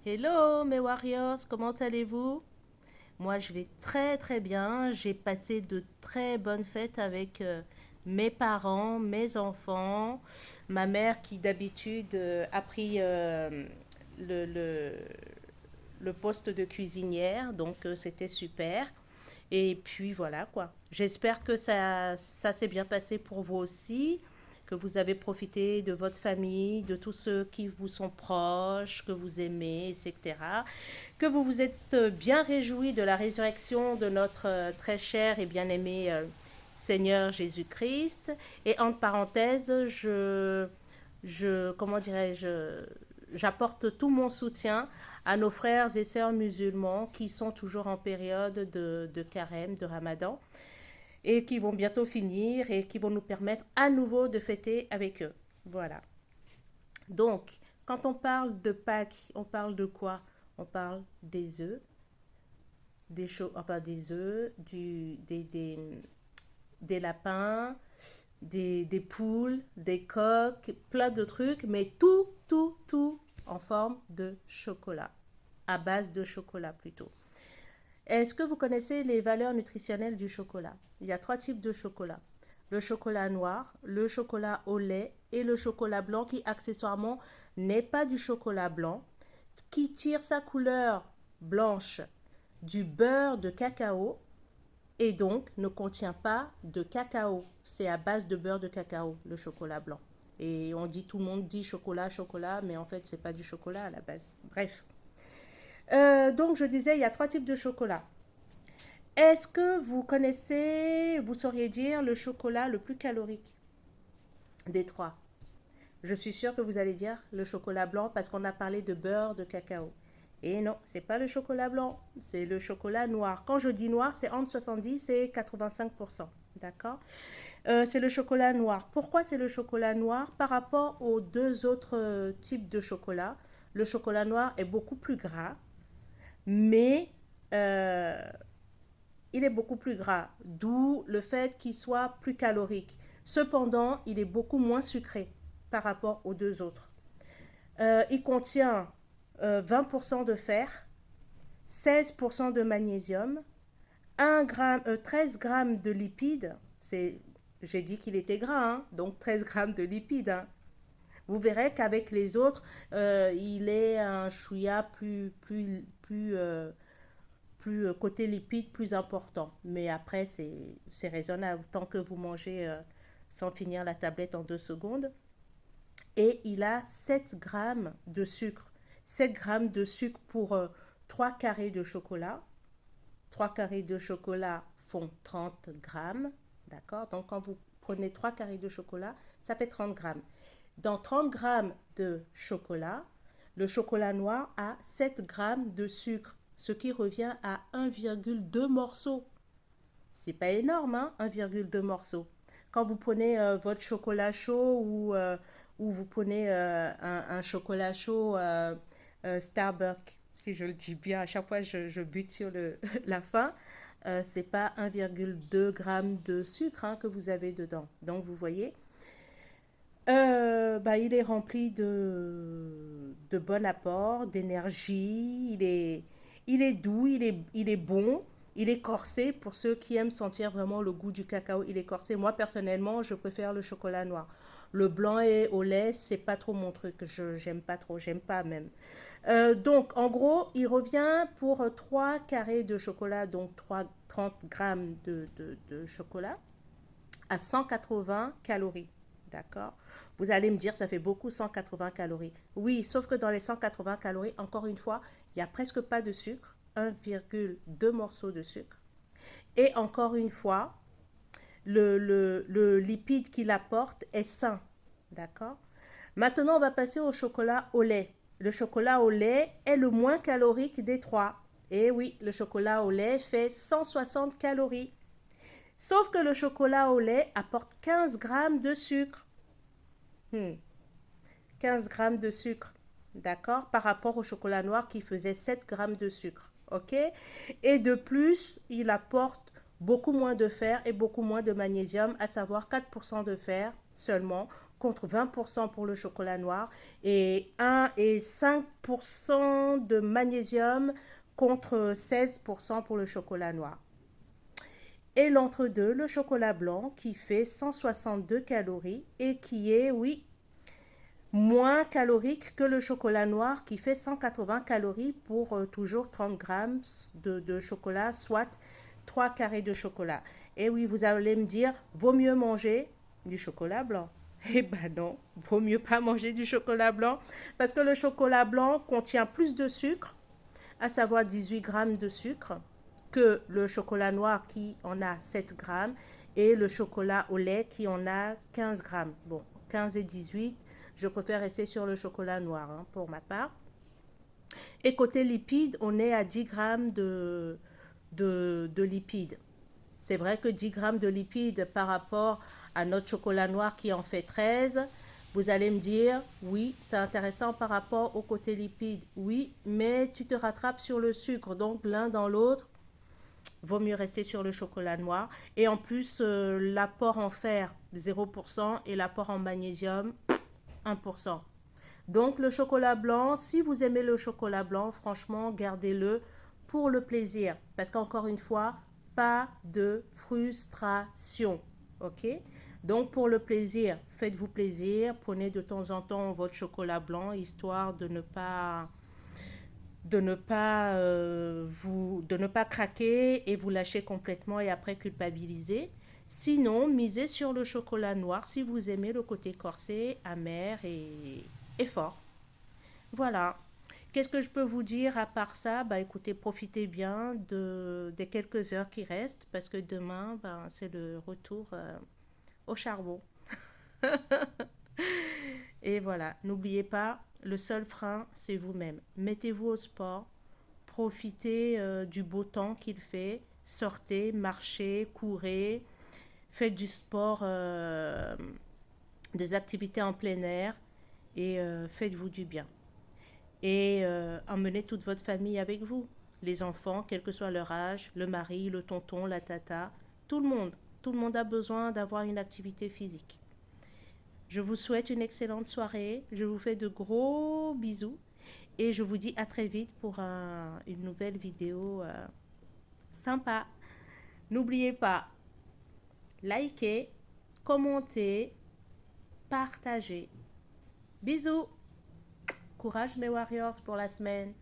Hello mes warriors, comment allez-vous? Moi je vais très très bien. J'ai passé de très bonnes fêtes avec mes parents, mes enfants, ma mère qui d'habitude a pris le, le, le poste de cuisinière, donc c'était super. Et puis voilà quoi. J'espère que ça s'est bien passé pour vous aussi, que vous avez profité de votre famille, de tous ceux qui vous sont proches, que vous aimez, etc. Que vous vous êtes bien réjouis de la résurrection de notre très cher et bien-aimé Seigneur Jésus-Christ. Et entre parenthèses, comment dirais-je, j'apporte tout mon soutien à nos frères et sœurs musulmans qui sont toujours en période de carême, de ramadan, et qui vont bientôt finir et qui vont nous permettre à nouveau de fêter avec eux. Voilà. Donc, quand on parle de Pâques, on parle de quoi? On parle des œufs, enfin des œufs, des lapins, des poules, des coqs, plein de trucs, mais tout en forme de chocolat, à base de chocolat plutôt. Est-ce que vous connaissez les valeurs nutritionnelles du chocolat? Il y a trois types de chocolat. Le chocolat noir, le chocolat au lait et le chocolat blanc qui accessoirement n'est pas du chocolat blanc, qui tire sa couleur blanche du beurre de cacao et donc ne contient pas de cacao. C'est à base de beurre de cacao, le chocolat blanc. Et on dit, tout le monde dit chocolat, chocolat, mais en fait, c'est pas du chocolat à la base. Bref. Donc, je disais, il y a trois types de chocolat. Est-ce que vous connaissez, vous sauriez dire le chocolat le plus calorique des trois? Je suis sûre que vous allez dire le chocolat blanc parce qu'on a parlé de beurre de cacao. Et non, c'est pas le chocolat blanc, c'est le chocolat noir. Quand je dis noir, c'est entre 70 et 85%. D'accord? C'est le chocolat noir. Pourquoi c'est le chocolat noir par rapport aux deux autres types de chocolat? Le chocolat noir est beaucoup plus gras, mais euh, il est beaucoup plus gras, d'où le fait qu'il soit plus calorique. Cependant, il est beaucoup moins sucré par rapport aux deux autres. Il contient 20% de fer, 16% de magnésium, 13 grammes de lipides. J'ai dit qu'il était gras, hein, donc 13 grammes de lipides. Hein. Vous verrez qu'avec les autres, il est un chouïa plus côté lipides plus important. Mais après, c'est raisonnable tant que vous mangez sans finir la tablette en 2 secondes. Et il a 7 grammes de sucre. 7 grammes de sucre pour 3 carrés de chocolat. 3 carrés de chocolat font 30 grammes. D'accord? Donc quand vous prenez 3 carrés de chocolat, ça fait 30 grammes. Dans 30 grammes de chocolat, le chocolat noir a 7 grammes de sucre, ce qui revient à 1,2 morceaux. C'est pas énorme, hein, 1,2 morceaux. Quand vous prenez votre chocolat chaud ou vous prenez un chocolat chaud Starbucks, si je le dis bien, à chaque fois je bute sur la fin, c'est pas 1,2 g de sucre hein, que vous avez dedans. Donc vous voyez, il est rempli de bon apport, d'énergie, il est doux, il est bon, il est corsé pour ceux qui aiment sentir vraiment le goût du cacao, il est corsé. Moi, personnellement, je préfère le chocolat noir. Le blanc et au lait, c'est pas trop mon truc, j'aime pas trop, j'aime pas même. Donc, en gros, il revient pour 3 carrés de chocolat, donc 30 grammes de chocolat, à 180 calories. D'accord? Vous allez me dire, ça fait beaucoup 180 calories. Oui, sauf que dans les 180 calories, encore une fois, il n'y a presque pas de sucre, 1,2 morceaux de sucre. Et encore une fois, le lipide qu'il apporte est sain. D'accord? Maintenant, on va passer au chocolat au lait. Le chocolat au lait est le moins calorique des trois. Et oui, le chocolat au lait fait 160 calories. Sauf que le chocolat au lait apporte 15 grammes de sucre. 15 grammes de sucre, d'accord, par rapport au chocolat noir qui faisait 7 grammes de sucre, ok? Et de plus, il apporte beaucoup moins de fer et beaucoup moins de magnésium, à savoir 4% de fer seulement contre 20% pour le chocolat noir et 1 et 5% de magnésium contre 16% pour le chocolat noir. Et l'entre-deux, le chocolat blanc qui fait 162 calories et qui est, oui, moins calorique que le chocolat noir qui fait 180 calories pour toujours 30 grammes de chocolat, soit 3 carrés de chocolat. Et oui, vous allez me dire, vaut mieux manger du chocolat blanc. Eh ben non, vaut mieux pas manger du chocolat blanc parce que le chocolat blanc contient plus de sucre, à savoir 18 grammes de sucre, que le chocolat noir qui en a 7 grammes et le chocolat au lait qui en a 15 grammes. Bon, 15 et 18, je préfère rester sur le chocolat noir hein, pour ma part. Et côté lipides, on est à 10 grammes de lipides. C'est vrai que 10 grammes de lipides par rapport à notre chocolat noir qui en fait 13, vous allez me dire, oui, c'est intéressant par rapport au côté lipide. Oui, mais tu te rattrapes sur le sucre. Donc l'un dans l'autre, vaut mieux rester sur le chocolat noir. Et en plus, l'apport en fer, 0% et l'apport en magnésium, 1%. Donc le chocolat blanc, si vous aimez le chocolat blanc, franchement, gardez-le pour le plaisir. Parce qu'encore une fois, pas de frustration. OK? Donc pour le plaisir, faites-vous plaisir. Prenez de temps en temps votre chocolat blanc, histoire de ne pas craquer et vous lâcher complètement et après culpabiliser. Sinon, misez sur le chocolat noir si vous aimez le côté corsé, amer et fort. Voilà. Qu'est-ce que je peux vous dire à part ça? Bah écoutez, profitez bien des quelques heures qui restent parce que demain, ben, c'est le retour au charbon. Et voilà, n'oubliez pas, le seul frein, c'est vous-même. Mettez-vous au sport, profitez du beau temps qu'il fait, sortez, marchez, courez, faites du sport, des activités en plein air et faites-vous du bien. Et emmenez toute votre famille avec vous, les enfants, quel que soit leur âge, le mari, le tonton, la tata, tout le monde. Tout le monde a besoin d'avoir une activité physique. Je vous souhaite une excellente soirée. Je vous fais de gros bisous. Et je vous dis à très vite pour une nouvelle vidéo sympa. N'oubliez pas, likez, commentez, partagez. Bisous. Courage mes warriors pour la semaine.